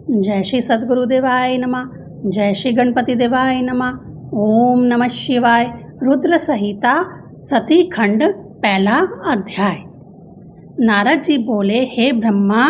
जय श्री सद्गुरुदेवाय नमः। जय श्री गणपति देवाय नमः। ओम नमः शिवाय। रुद्र संहिता सती खंड पहला अध्याय। नारद जी बोले, हे ब्रह्मा,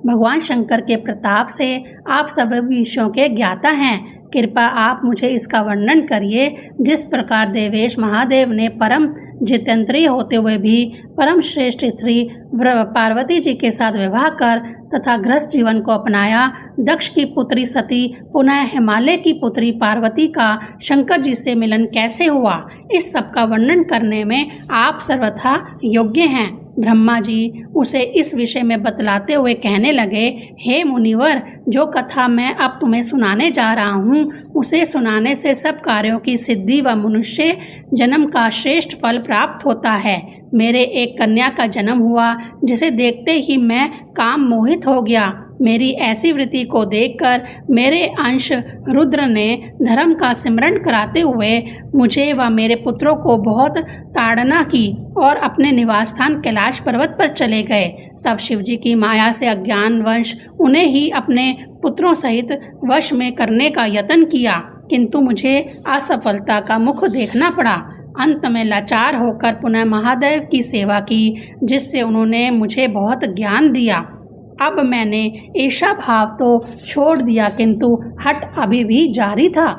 भगवान शंकर के प्रताप से आप सभी विषयों के ज्ञाता हैं। कृपा आप मुझे इसका वर्णन करिए, जिस प्रकार देवेश महादेव ने परम जितेंद्रिय होते हुए भी परम श्रेष्ठ स्त्री पार्वती जी के साथ विवाह कर तथा गृहस्थ जीवन को अपनाया। दक्ष की पुत्री सती पुनः हिमालय की पुत्री पार्वती का शंकर जी से मिलन कैसे हुआ, इस सब का वर्णन करने में आप सर्वथा योग्य हैं। ब्रह्मा जी उसे इस विषय में बतलाते हुए कहने लगे, हे मुनिवर, जो कथा मैं अब तुम्हें सुनाने जा रहा हूँ, उसे सुनाने से सब कार्यों की सिद्धि व मनुष्य जन्म का श्रेष्ठ फल प्राप्त होता है। मेरे एक कन्या का जन्म हुआ, जिसे देखते ही मैं काम मोहित हो गया। मेरी ऐसी वृत्ति को देखकर मेरे अंश रुद्र ने धर्म का सिमरण कराते हुए मुझे व मेरे पुत्रों को बहुत ताड़ना की और अपने निवास स्थान कैलाश पर्वत पर चले गए। तब शिवजी की माया से अज्ञानवश उन्हें ही अपने पुत्रों सहित वश में करने का यत्न किया, किंतु मुझे असफलता का मुख देखना पड़ा। अंत में लाचार होकर पुनः महादेव की सेवा की, जिससे उन्होंने मुझे बहुत ज्ञान दिया। अब मैंने ऐसा भाव तो छोड़ दिया, किंतु हठ अभी भी जारी था।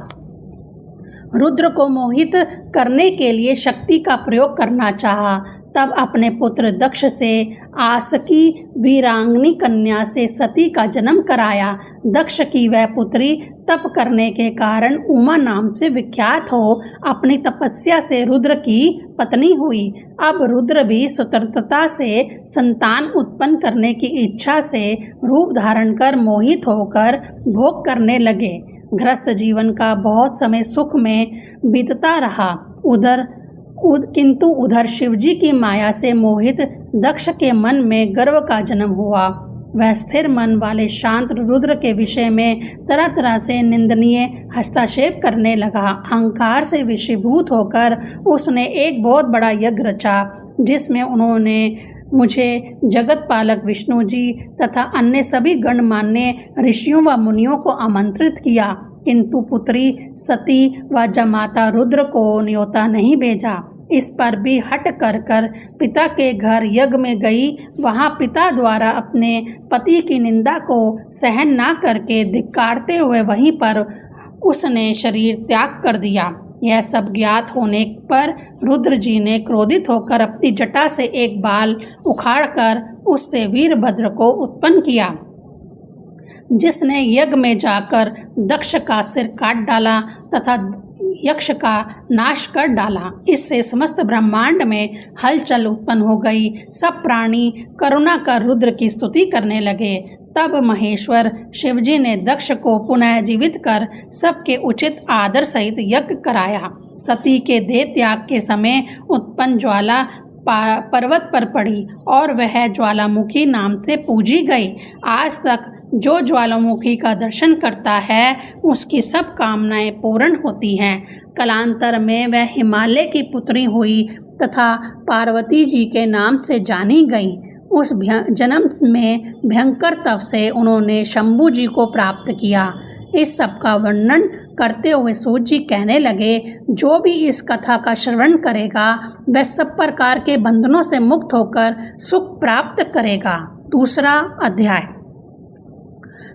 रुद्र को मोहित करने के लिए शक्ति का प्रयोग करना चाहा। तब अपने पुत्र दक्ष से आसकी वीरांगनी कन्या से सती का जन्म कराया। दक्ष की वह पुत्री तप करने के कारण उमा नाम से विख्यात हो अपनी तपस्या से रुद्र की पत्नी हुई। अब रुद्र भी स्वतंत्रता से संतान उत्पन्न करने की इच्छा से रूप धारण कर मोहित होकर भोग करने लगे। गृहस्थ जीवन का बहुत समय सुख में बीतता रहा। किंतु उधर शिवजी की माया से मोहित दक्ष के मन में गर्व का जन्म हुआ। वह स्थिर मन वाले शांत रुद्र के विषय में तरह तरह से निंदनीय हस्तक्षेप करने लगा। अहंकार से विषीभूत होकर उसने एक बहुत बड़ा यज्ञ रचा, जिसमें उन्होंने मुझे जगत पालक विष्णु जी तथा अन्य सभी गणमान्य ऋषियों व मुनियों को आमंत्रित किया, किंतु पुत्री सती व जमाता रुद्र को न्योता नहीं भेजा। इस पर भी हट कर पिता के घर यज्ञ में गई। वहां पिता द्वारा अपने पति की निंदा को सहन ना करके धिक्कारते हुए वहीं पर उसने शरीर त्याग कर दिया। यह सब ज्ञात होने पर रुद्र जी ने क्रोधित होकर अपनी जटा से एक बाल उखाड़कर उससे वीरभद्र को उत्पन्न किया, जिसने यज्ञ में जाकर दक्ष का सिर काट डाला तथा यक्ष का नाश कर डाला। इससे समस्त ब्रह्मांड में हलचल उत्पन्न हो गई। सब प्राणी करुणा कर रुद्र की स्तुति करने लगे। तब महेश्वर शिवजी ने दक्ष को पुनः जीवित कर सबके उचित आदर सहित यज्ञ कराया। सती के देह त्याग के समय उत्पन्न ज्वाला पर्वत पर पड़ी और वह ज्वालामुखी नाम से पूजी गई। आज तक जो ज्वालामुखी का दर्शन करता है, उसकी सब कामनाएं पूर्ण होती हैं। कालांतर में वह हिमालय की पुत्री हुई तथा पार्वती जी के नाम से जानी गई। उस जन्म में भयंकर तप से उन्होंने शंभु जी को प्राप्त किया। इस सब का वर्णन करते हुए सूत जी कहने लगे, जो भी इस कथा का श्रवण करेगा वह सब प्रकार के बंधनों से मुक्त होकर सुख प्राप्त करेगा। दूसरा अध्याय।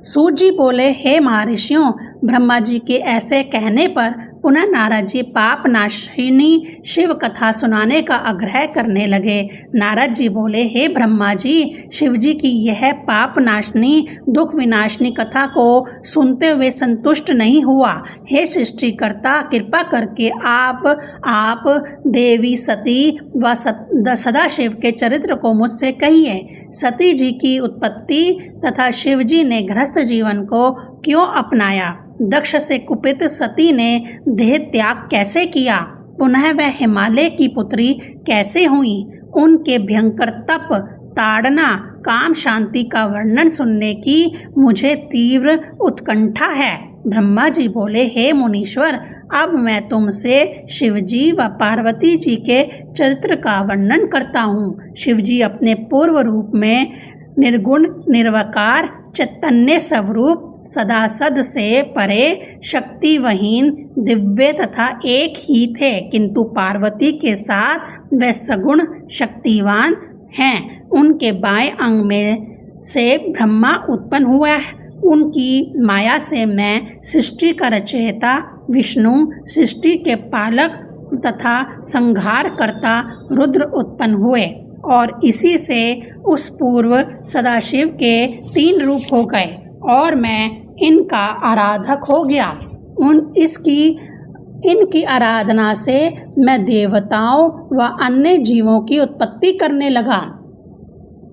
सूत जी बोले, हे महर्षियों, ब्रह्मा जी के ऐसे कहने पर पुनः नारद जी पाप नाशिनी शिव कथा सुनाने का आग्रह करने लगे। नारद जी बोले, हे ब्रह्मा जी, शिव जी की यह पाप नाशनी दुख विनाशनी कथा को सुनते हुए संतुष्ट नहीं हुआ। हे सृष्टिकर्ता, कृपा करके आप देवी सती व सदाशिव के चरित्र को मुझसे कहिए। सती जी की उत्पत्ति तथा शिव जी ने गृहस्थ जीवन को क्यों अपनाया? दक्ष से कुपित सती ने देह त्याग कैसे किया? पुनः वह हिमालय की पुत्री कैसे हुई? उनके भयंकर तप, ताड़ना, काम शांति का वर्णन सुनने की मुझे तीव्र उत्कंठा है। ब्रह्मा जी बोले, हे मुनीश्वर, अब मैं तुमसे शिवजी व पार्वती जी के चरित्र का वर्णन करता हूँ। शिवजी अपने पूर्व रूप में निर्गुण निर्विकार चैतन्य स्वरूप सदासद से परे शक्तिवहीन दिव्य तथा एक ही थे, किंतु पार्वती के साथ वे सगुण शक्तिवान हैं। उनके बाएं अंग में से ब्रह्मा उत्पन्न हुआ है। उनकी माया से मैं सृष्टि का रचयिता विष्णु, सृष्टि के पालक तथा संहार करता रुद्र उत्पन्न हुए और इसी से उस पूर्व सदाशिव के 3 रूप हो गए और मैं इनका आराधक हो गया। इनकी आराधना से मैं देवताओं व अन्य जीवों की उत्पत्ति करने लगा।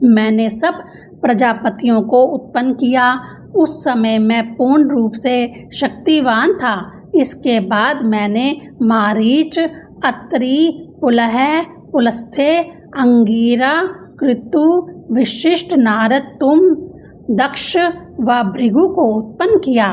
मैंने सब प्रजापतियों को उत्पन्न किया। उस समय मैं पूर्ण रूप से शक्तिवान था। इसके बाद मैंने मारीच, अत्रि, पुलह, पुलस्त्य, अंगीरा, कृतु, विशिष्ट, नारद, तुम, दक्ष व भृगु को उत्पन्न किया।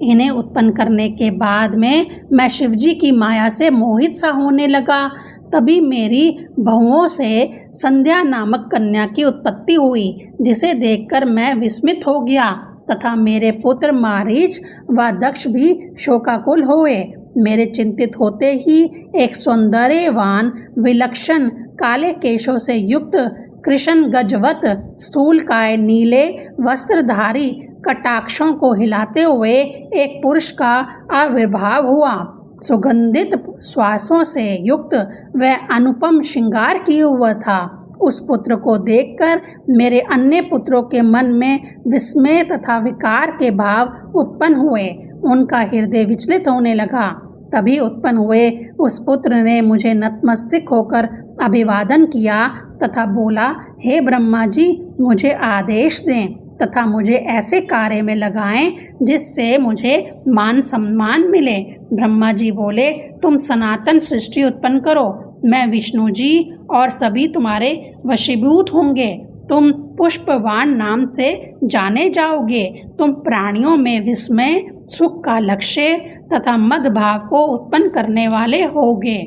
इन्हें उत्पन्न करने के बाद में मैं शिवजी की माया से मोहित सा होने लगा। तभी मेरी बहुओं से संध्या नामक कन्या की उत्पत्ति हुई, जिसे देखकर मैं विस्मित हो गया तथा मेरे पुत्र मारीच व दक्ष भी शोकाकुल हुए। मेरे चिंतित होते ही एक सौंदर्यवान विलक्षण काले केशों से युक्त कृष्ण गजवत स्थूलकाय नीले वस्त्रधारी कटाक्षों को हिलाते हुए एक पुरुष का आविर्भाव हुआ। सुगंधित श्वासों से युक्त वह अनुपम श्रृंगार किया हुआ था। उस पुत्र को देखकर मेरे अन्य पुत्रों के मन में विस्मय तथा विकार के भाव उत्पन्न हुए। उनका हृदय विचलित होने लगा। तभी उत्पन्न हुए उस पुत्र ने मुझे नतमस्तक होकर अभिवादन किया तथा बोला, हे ब्रह्मा जी, मुझे आदेश दें तथा मुझे ऐसे कार्य में लगाएं जिससे मुझे मान सम्मान मिले। ब्रह्मा जी बोले, तुम सनातन सृष्टि उत्पन्न करो, मैं विष्णु जी और सभी तुम्हारे वशीभूत होंगे। तुम पुष्पवान नाम से जाने जाओगे। तुम प्राणियों में विस्मय, सुख का लक्ष्य तथा मदभाव को उत्पन्न करने वाले होगे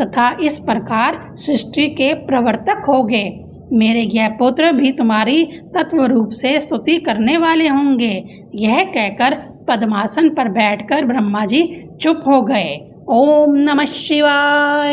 तथा इस प्रकार सृष्टि के प्रवर्तक होगे। मेरे यह पुत्र भी तुम्हारी तत्व रूप से स्तुति करने वाले होंगे। यह कहकर पद्मासन पर बैठकर ब्रह्मा जी चुप हो गए। ओम नमः शिवाय।